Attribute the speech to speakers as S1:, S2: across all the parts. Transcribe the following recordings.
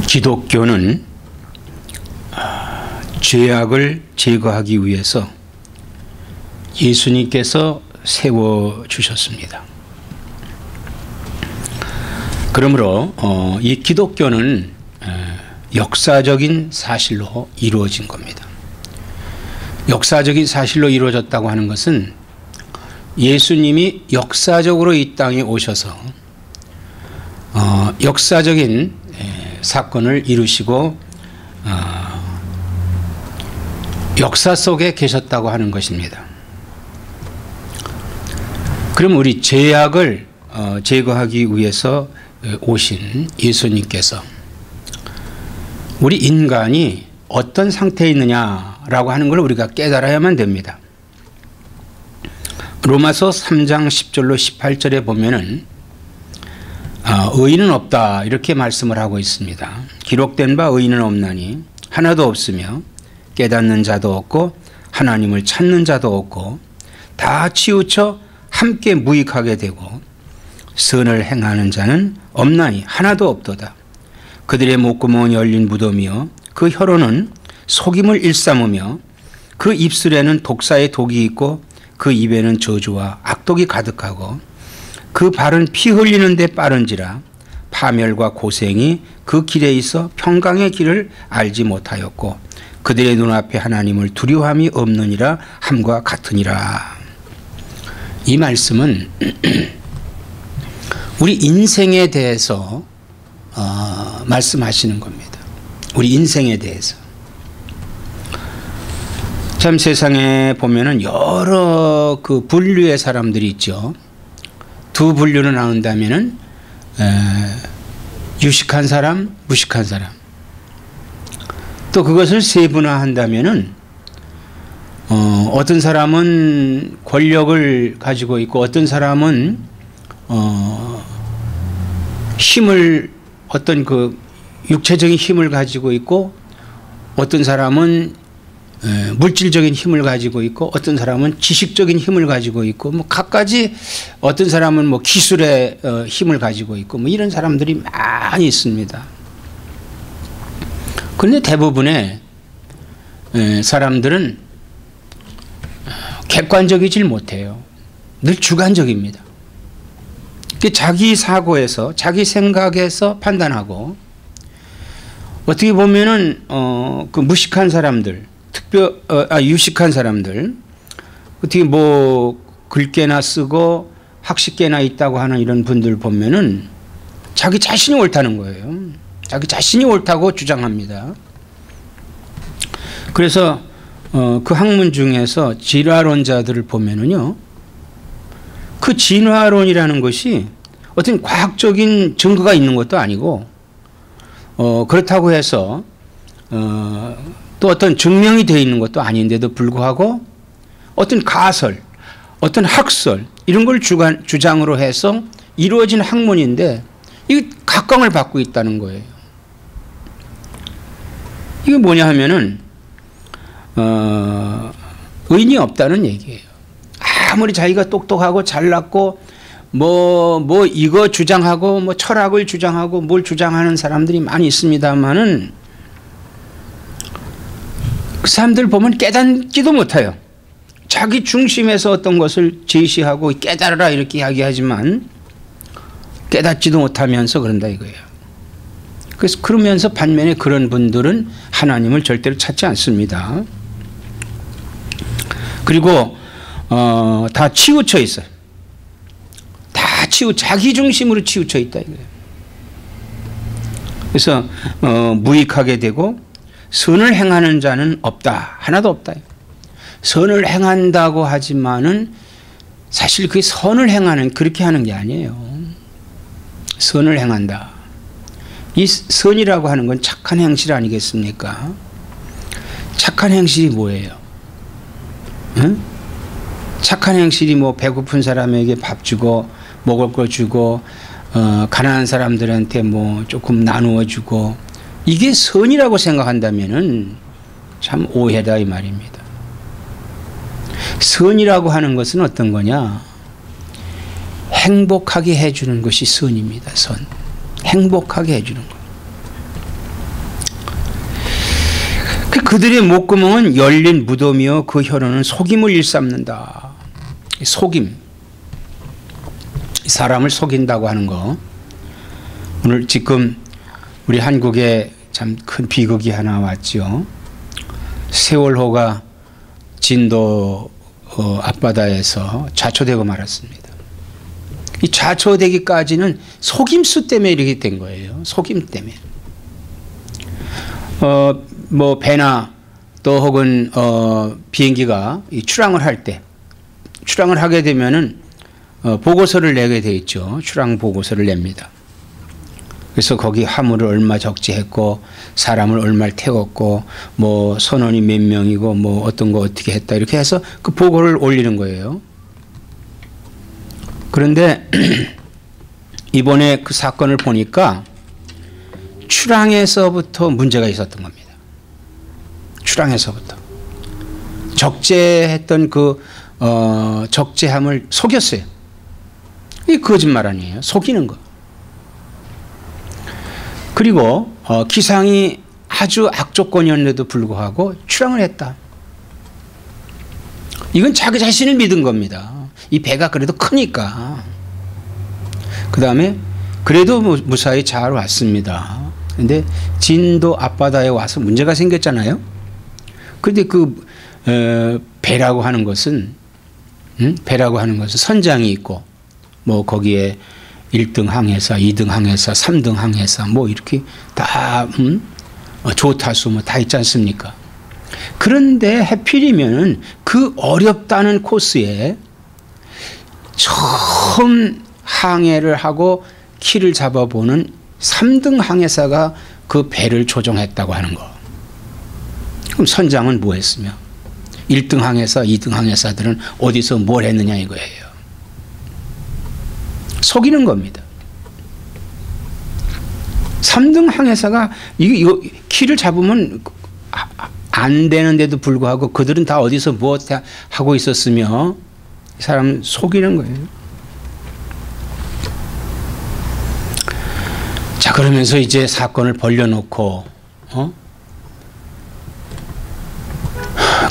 S1: 기독교는 죄악을 제거하기 위해서 예수님께서 세워주셨습니다. 그러므로 이 기독교는 역사적인 사실로 이루어진 겁니다. 역사적인 사실로 이루어졌다고 하는 것은 예수님이 역사적으로 이 땅에 오셔서 역사적인 사건을 이루시고 역사 속에 계셨다고 하는 것입니다. 그럼 우리 죄악을 제거하기 위해서 오신 예수님께서 우리 인간이 어떤 상태에 있느냐라고 하는 걸 우리가 깨달아야만 됩니다. 로마서 3장 10절로 18절에 보면은 의인은 없다 이렇게 말씀을 하고 있습니다. 기록된 바 의인은 없나니 하나도 없으며 깨닫는 자도 없고 하나님을 찾는 자도 없고 다 치우쳐 함께 무익하게 되고 선을 행하는 자는 없나니 하나도 없도다. 그들의 목구멍은 열린 무덤이요 그 혀로는 속임을 일삼으며 그 입술에는 독사의 독이 있고 그 입에는 저주와 악독이 가득하고 그 발은 피 흘리는 데 빠른지라 파멸과 고생이 그 길에 있어 평강의 길을 알지 못하였고 그들의 눈앞에 하나님을 두려움이 없느니라 함과 같으니라. 이 말씀은 우리 인생에 대해서 말씀하시는 겁니다. 우리 인생에 대해서. 참 세상에 보면은 여러 그 분류의 사람들이 있죠. 두 분류를 나눈다면은 유식한 사람, 무식한 사람. 또 그것을 세분화한다면은 어떤 사람은 권력을 가지고 있고 어떤 사람은 힘을 어떤 그 육체적인 힘을 가지고 있고 어떤 사람은 물질적인 힘을 가지고 있고 어떤 사람은 지식적인 힘을 가지고 있고 뭐 각가지 어떤 사람은 뭐 기술의 힘을 가지고 있고 뭐 이런 사람들이 많이 있습니다. 그런데 대부분의 사람들은 객관적이질 못해요. 늘 주관적입니다. 자기 사고에서 자기 생각에서 판단하고 어떻게 보면은 그 무식한 사람들 유식한 사람들 어떻게 뭐 글깨나 쓰고 학식깨나 있다고 하는 이런 분들 보면은 자기 자신이 옳다는 거예요. 자기 자신이 옳다고 주장합니다. 그래서 그 학문 중에서 진화론자들을 보면은요, 그 진화론이라는 것이 어떤 과학적인 증거가 있는 것도 아니고 그렇다고 해서 또 어떤 증명이 되어 있는 것도 아닌데도 불구하고 어떤 가설, 어떤 학설 이런 걸 주장으로 해서 이루어진 학문인데 이게 각광을 받고 있다는 거예요. 이게 뭐냐 하면은 의인이 없다는 얘기예요. 아무리 자기가 똑똑하고 잘났고 뭐 이거 주장하고 뭐 철학을 주장하고 뭘 주장하는 사람들이 많이 있습니다만은 그 사람들 보면 깨닫지도 못해요. 자기 중심에서 어떤 것을 제시하고 깨달아라 이렇게 이야기하지만 깨닫지도 못하면서 그런다 이거예요. 그래서 그러면서 반면에 그런 분들은 하나님을 절대로 찾지 않습니다. 그리고 다 치우쳐 있어요. 다 자기 중심으로 치우쳐 있다 이거예요. 그래서 무익하게 되고 선을 행하는 자는 없다. 하나도 없다. 선을 행한다고 하지만은 사실 그게 선을 행하는 그렇게 하는 게 아니에요. 선을 행한다. 이 선이라고 하는 건 착한 행실 아니겠습니까? 착한 행실이 뭐예요? 응? 착한 행실이 뭐 배고픈 사람에게 밥 주고 먹을 거 주고 가난한 사람들한테 뭐 조금 나누어 주고 이게 선이라고 생각한다면은 참 오해다 이 말입니다. 선이라고 하는 것은 어떤 거냐? 행복하게 해주는 것이 선입니다. 선. 행복하게 해주는 것. 그들의 목구멍은 열린 무덤이요 그 혀로는 속임을 일삼는다. 속임, 사람을 속인다고 하는 거. 오늘 지금 우리 한국에 참 큰 비극이 하나 왔죠. 세월호가 진도 앞바다에서 좌초되고 말았습니다. 이 좌초되기까지는 속임수 때문에 이렇게 된 거예요. 속임 때문에. 뭐 배나 또 혹은 비행기가 출항을 할 때, 출항을 하게 되면은 보고서를 내게 돼 있죠. 출항 보고서를 냅니다. 그래서 거기 화물을 얼마 적재했고 사람을 얼마를 태웠고 뭐 선원이 몇 명이고 뭐 어떤 거 어떻게 했다 이렇게 해서 그 보고를 올리는 거예요. 그런데 이번에 그 사건을 보니까 출항에서부터 문제가 있었던 겁니다. 출항에서부터 적재했던 그 적재함을 속였어요. 이게 거짓말 아니에요. 속이는 거. 그리고 기상이 아주 악조건이었는데도 불구하고 출항을 했다. 이건 자기 자신을 믿은 겁니다. 이 배가 그래도 크니까. 그 다음에 그래도 무사히 잘 왔습니다. 근데 진도 앞바다에 와서 문제가 생겼잖아요. 그런데 그 배라고 하는 것은 선장이 있고 뭐 거기에 1등 항해사, 2등 항해사, 3등 항해사 뭐 이렇게 다 조타수 뭐 다 있지 않습니까? 그런데 하필이면 그 어렵다는 코스에 처음 항해를 하고 키를 잡아보는 3등 항해사가 그 배를 조종했다고 하는 거. 그럼 선장은 뭐 했으며 1등 항해사, 2등 항해사들은 어디서 뭘 했느냐 이거예요. 속이는 겁니다. 3등 항해사가 이거 키를 잡으면 안 되는데도 불구하고 그들은 다 어디서 뭐 하고 있었으며 이 사람은 속이는 거예요. 자, 그러면서 이제 사건을 벌려놓고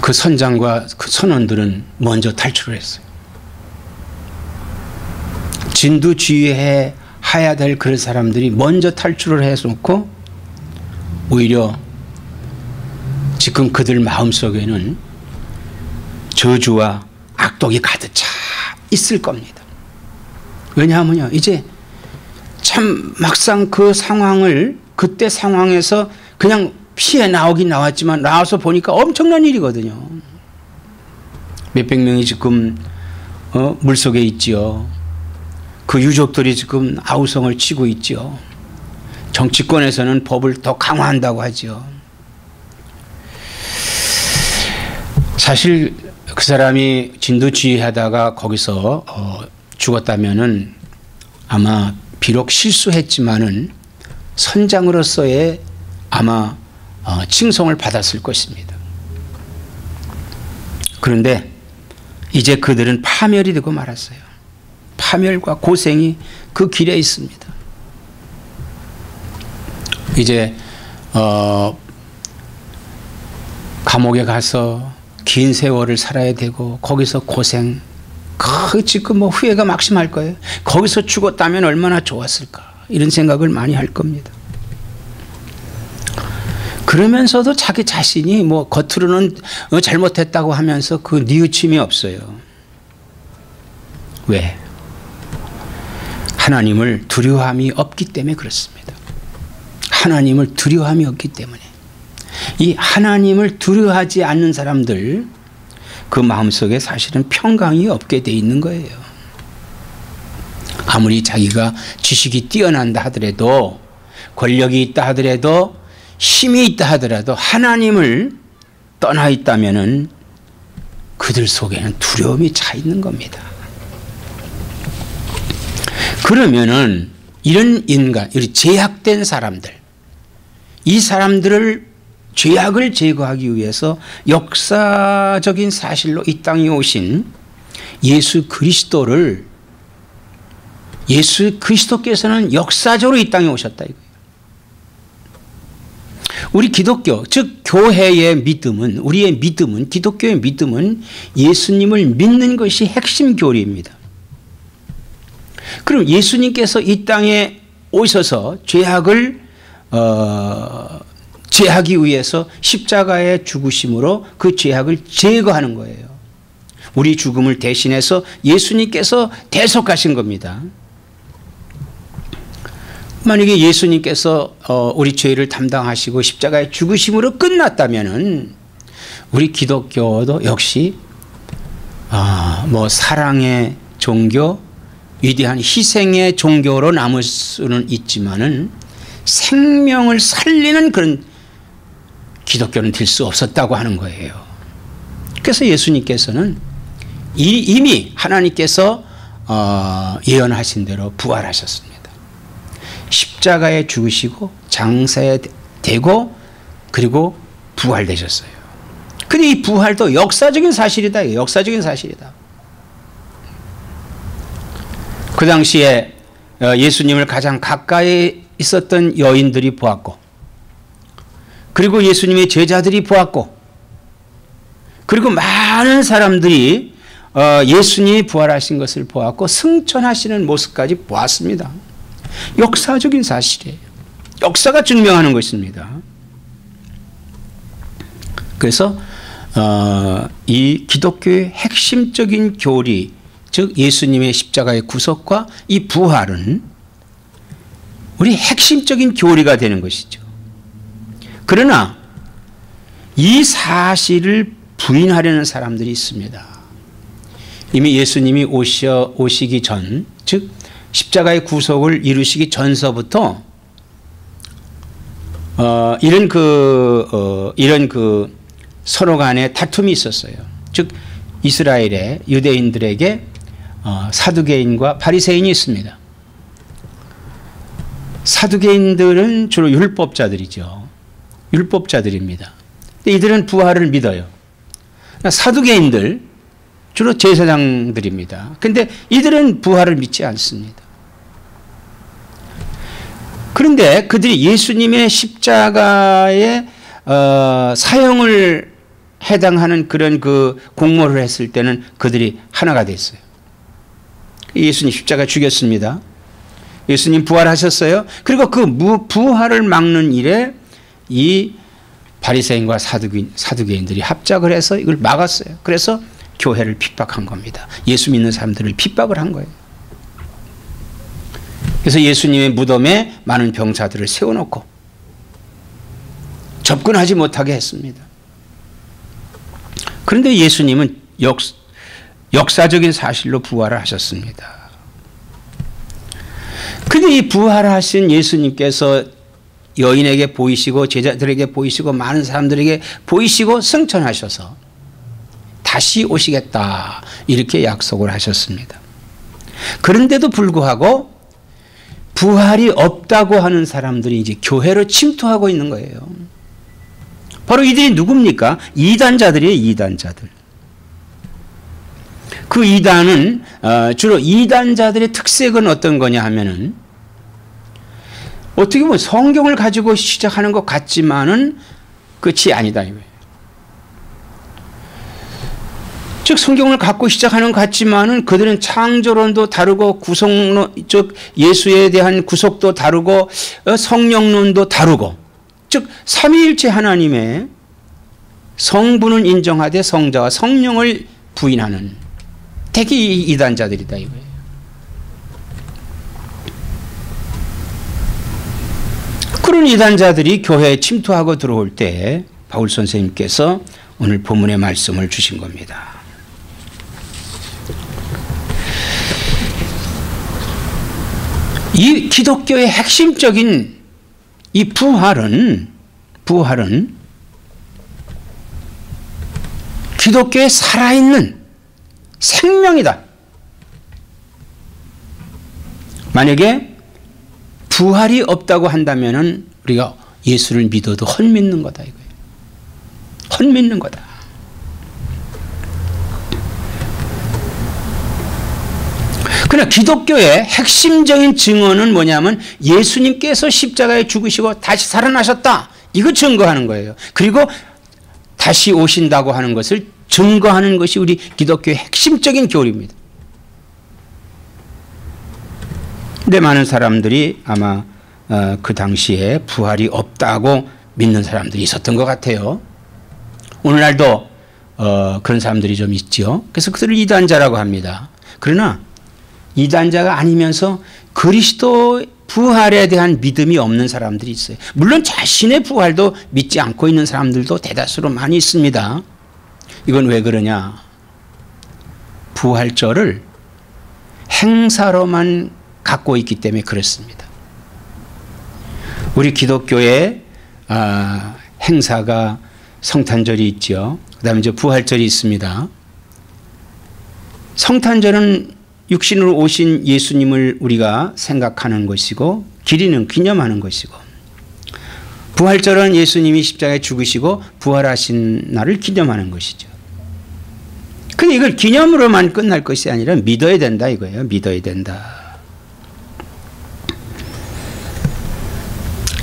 S1: 그 선장과 그 선원들은 먼저 탈출을 했어요. 진두지휘해야 될 그런 사람들이 먼저 탈출을 해놓고 오히려 지금 그들 마음속에는 저주와 악독이 가득 차 있을 겁니다. 왜냐하면요, 이제 참 막상 그 상황을 그때 상황에서 그냥 피해 나오긴 나왔지만 나와서 보니까 엄청난 일이거든요. 몇백 명이 지금 물속에 있지요. 그 유족들이 지금 아우성을 치고 있죠. 정치권에서는 법을 더 강화한다고 하죠. 사실 그 사람이 진두지휘하다가 거기서 죽었다면은 아마 비록 실수했지만은 선장으로서의 아마 칭송을 받았을 것입니다. 그런데 이제 그들은 파멸이 되고 말았어요. 파멸과 고생이 그 길에 있습니다. 이제 감옥에 가서 긴 세월을 살아야 되고 거기서 고생, 지금 뭐 후회가 막심할 거예요. 거기서 죽었다면 얼마나 좋았을까 이런 생각을 많이 할 겁니다. 그러면서도 자기 자신이 뭐 겉으로는 잘못했다고 하면서 그 뉘우침이 없어요. 왜? 하나님을 두려움이 없기 때문에 그렇습니다. 하나님을 두려움이 없기 때문에. 이 하나님을 두려워하지 않는 사람들 그 마음속에 사실은 평강이 없게 돼 있는 거예요. 아무리 자기가 지식이 뛰어난다 하더라도 권력이 있다 하더라도 힘이 있다 하더라도 하나님을 떠나 있다면은 그들 속에는 두려움이 차 있는 겁니다. 그러면은 이런 인간, 이 제약된 사람들, 이 사람들을 죄악을 제거하기 위해서 역사적인 사실로 이 땅에 오신 예수 그리스도께서는 역사적으로 이 땅에 오셨다 이거예요. 우리 기독교, 즉 교회의 믿음은, 우리의 믿음은, 기독교의 믿음은 예수님을 믿는 것이 핵심 교리입니다. 그럼 예수님께서 이 땅에 오셔서 죄악을 제하기 위해서 십자가에 죽으심으로 그 죄악을 제거하는 거예요. 우리 죽음을 대신해서 예수님께서 대속하신 겁니다. 만약에 예수님께서 우리 죄를 담당하시고 십자가에 죽으심으로 끝났다면은 우리 기독교도 역시 뭐 사랑의 종교, 위대한 희생의 종교로 남을 수는 있지만은 생명을 살리는 그런 기독교는 될 수 없었다고 하는 거예요. 그래서 예수님께서는 이미 하나님께서 예언하신 대로 부활하셨습니다. 십자가에 죽으시고 장사에 대고 그리고 부활되셨어요. 근데 이 부활도 역사적인 사실이다. 역사적인 사실이다. 그 당시에 예수님을 가장 가까이 있었던 여인들이 보았고, 그리고 예수님의 제자들이 보았고, 그리고 많은 사람들이 예수님이 부활하신 것을 보았고 승천하시는 모습까지 보았습니다. 역사적인 사실이에요. 역사가 증명하는 것입니다. 그래서 이 기독교의 핵심적인 교리, 즉 예수님의 십자가의 구속과 이 부활은 우리 핵심적인 교리가 되는 것이죠. 그러나 이 사실을 부인하려는 사람들이 있습니다. 이미 예수님이 오시기 전, 즉 십자가의 구속을 이루시기 전서부터 이런 서로 간의 다툼이 있었어요. 즉 이스라엘의 유대인들에게 사두개인과 바리새인이 있습니다. 사두개인들은 주로 율법자들이죠. 율법자들입니다. 근데 이들은 부활을 믿어요. 사두개인들 주로 제사장들입니다. 근데 이들은 부활을 믿지 않습니다. 그런데 그들이 예수님의 십자가의 사형을 해당하는 그런 그 공모를 했을 때는 그들이 하나가 됐어요. 예수님 십자가 죽였습니다. 예수님 부활하셨어요. 그리고 그 부활을 막는 일에 이 바리새인과 사두개인들이 합작을 해서 이걸 막았어요. 그래서 교회를 핍박한 겁니다. 예수 믿는 사람들을 핍박을 한 거예요. 그래서 예수님의 무덤에 많은 병자들을 세워놓고 접근하지 못하게 했습니다. 그런데 예수님은 역사적인 사실로 부활을 하셨습니다. 근데 이 부활하신 예수님께서 여인에게 보이시고 제자들에게 보이시고 많은 사람들에게 보이시고 승천하셔서 다시 오시겠다 이렇게 약속을 하셨습니다. 그런데도 불구하고 부활이 없다고 하는 사람들이 이제 교회로 침투하고 있는 거예요. 바로 이들이 누굽니까? 이단자들이에요. 이단자들. 그 이단은 주로 이단자들의 특색은 어떤 거냐 하면은 어떻게 보면 성경을 가지고 시작하는 것 같지만은 끝이 아니다 이거예요. 즉 성경을 갖고 시작하는 것 같지만은 그들은 창조론도 다르고 구속론, 즉 예수에 대한 구속도 다르고 성령론도 다르고, 즉 삼위일체 하나님의 성부는 인정하되 성자와 성령을 부인하는 대개 이단자들이다 이거예요. 그런 이단자들이 교회에 침투하고 들어올 때 바울 선생님께서 오늘 본문의 말씀을 주신 겁니다. 이 기독교의 핵심적인 이 부활은 기독교의 살아있는 생명이다. 만약에 부활이 없다고 한다면은 우리가 예수를 믿어도 헛믿는 거다 이거예요. 헛믿는 거다. 그러나 기독교의 핵심적인 증언은 뭐냐면 예수님께서 십자가에 죽으시고 다시 살아나셨다. 이거 증거하는 거예요. 그리고 다시 오신다고 하는 것을 증거하는 것이 우리 기독교의 핵심적인 교리입니다. 근데 많은 사람들이 아마 그 당시에 부활이 없다고 믿는 사람들이 있었던 것 같아요. 오늘날도 그런 사람들이 좀 있죠. 그래서 그들을 이단자라고 합니다. 그러나 이단자가 아니면서 그리스도 부활에 대한 믿음이 없는 사람들이 있어요. 물론 자신의 부활도 믿지 않고 있는 사람들도 대다수로 많이 있습니다. 이건 왜 그러냐? 부활절을 행사로만 갖고 있기 때문에 그렇습니다. 우리 기독교의 행사가 성탄절이 있죠. 그 다음에 이제 부활절이 있습니다. 성탄절은 육신으로 오신 예수님을 우리가 생각하는 것이고 기리는 기념하는 것이고, 부활절은 예수님이 십자가에 죽으시고 부활하신 날을 기념하는 것이죠. 근데 이걸 기념으로만 끝날 것이 아니라 믿어야 된다 이거예요. 믿어야 된다.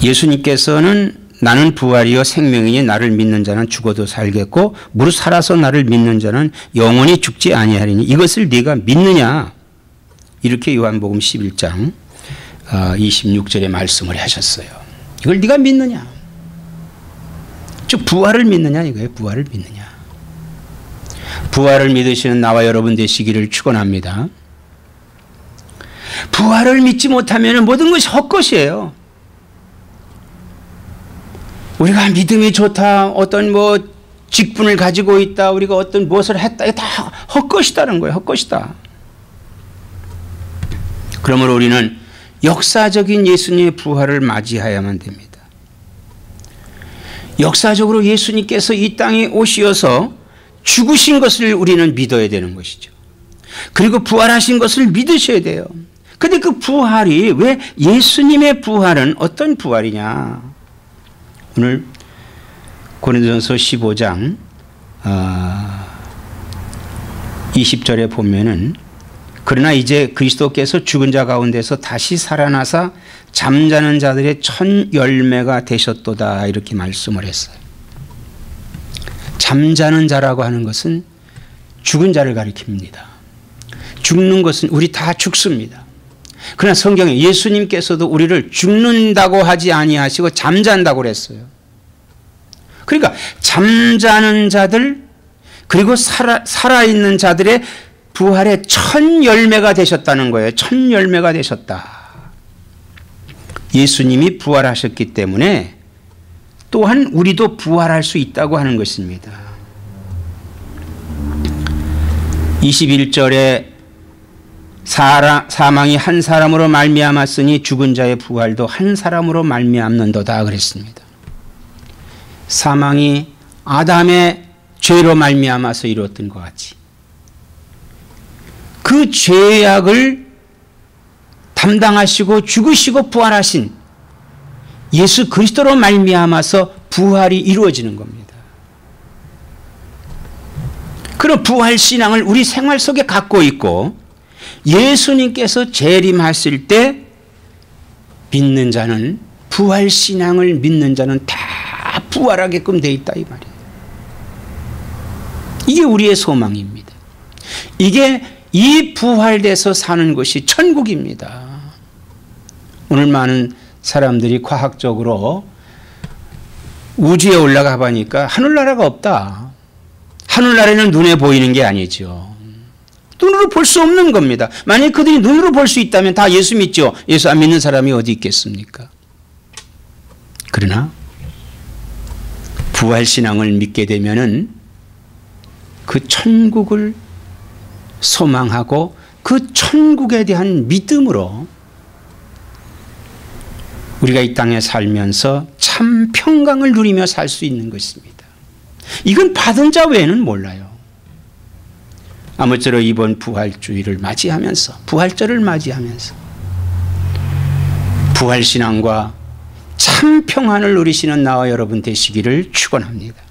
S1: 예수님께서는 나는 부활이요 생명이니 나를 믿는 자는 죽어도 살겠고 무릇 살아서 나를 믿는 자는 영원히 죽지 아니하리니 이것을 네가 믿느냐, 이렇게 요한복음 11장 26절에 말씀을 하셨어요. 이걸 네가 믿느냐, 즉 부활을 믿느냐 이거예요. 부활을 믿느냐. 부활을 믿으시는 나와 여러분 되시기를 축원합니다. 부활을 믿지 못하면 모든 것이 헛것이에요. 우리가 믿음이 좋다, 어떤 직분을 가지고 있다, 우리가 어떤 무엇을 했다, 이거 다 헛것이다는 거예요. 헛것이다. 그러므로 우리는 역사적인 예수님의 부활을 맞이해야만 됩니다. 역사적으로 예수님께서 이 땅에 오시어서 죽으신 것을 우리는 믿어야 되는 것이죠. 그리고 부활하신 것을 믿으셔야 돼요. 그런데 그 부활이, 왜 예수님의 부활은 어떤 부활이냐? 오늘 고린도전서 15장 20절에 보면은 그러나 이제 그리스도께서 죽은 자 가운데서 다시 살아나사 잠자는 자들의 첫 열매가 되셨도다, 이렇게 말씀을 했어요. 잠자는 자라고 하는 것은 죽은 자를 가리킵니다. 죽는 것은 우리 다 죽습니다. 그러나 성경에 예수님께서도 우리를 죽는다고 하지 아니하시고 잠잔다고 그랬어요. 그러니까 잠자는 자들 그리고 살아있는 자들의 부활의 첫 열매가 되셨다는 거예요. 첫 열매가 되셨다. 예수님이 부활하셨기 때문에 또한 우리도 부활할 수 있다고 하는 것입니다. 21절에 사망이 한 사람으로 말미암았으니 죽은 자의 부활도 한 사람으로 말미암는도다 그랬습니다. 사망이 아담의 죄로 말미암아서 이루어졌던 것 같이 그 죄악을 담당하시고 죽으시고 부활하신 예수 그리스도로 말미암아서 부활이 이루어지는 겁니다. 그런 부활 신앙을 우리 생활 속에 갖고 있고 예수님께서 재림하실 때 믿는 자는, 부활 신앙을 믿는 자는 다 부활하게끔 되어 있다 이 말이에요. 이게 우리의 소망입니다. 이게 이 부활돼서 사는 것이 천국입니다. 오늘 많은 사람들이 과학적으로 우주에 올라가 보니까 하늘나라가 없다. 하늘나라는 눈에 보이는 게 아니죠. 눈으로 볼 수 없는 겁니다. 만약 그들이 눈으로 볼 수 있다면 다 예수 믿죠. 예수 안 믿는 사람이 어디 있겠습니까? 그러나 부활신앙을 믿게 되면은 그 천국을 소망하고 그 천국에 대한 믿음으로 우리가 이 땅에 살면서 참 평강을 누리며 살 수 있는 것입니다. 이건 받은 자 외에는 몰라요. 아무쪼록 이번 부활주의를 맞이하면서, 부활절을 맞이하면서 부활신앙과 참 평안을 누리시는 나와 여러분 되시기를 축원합니다.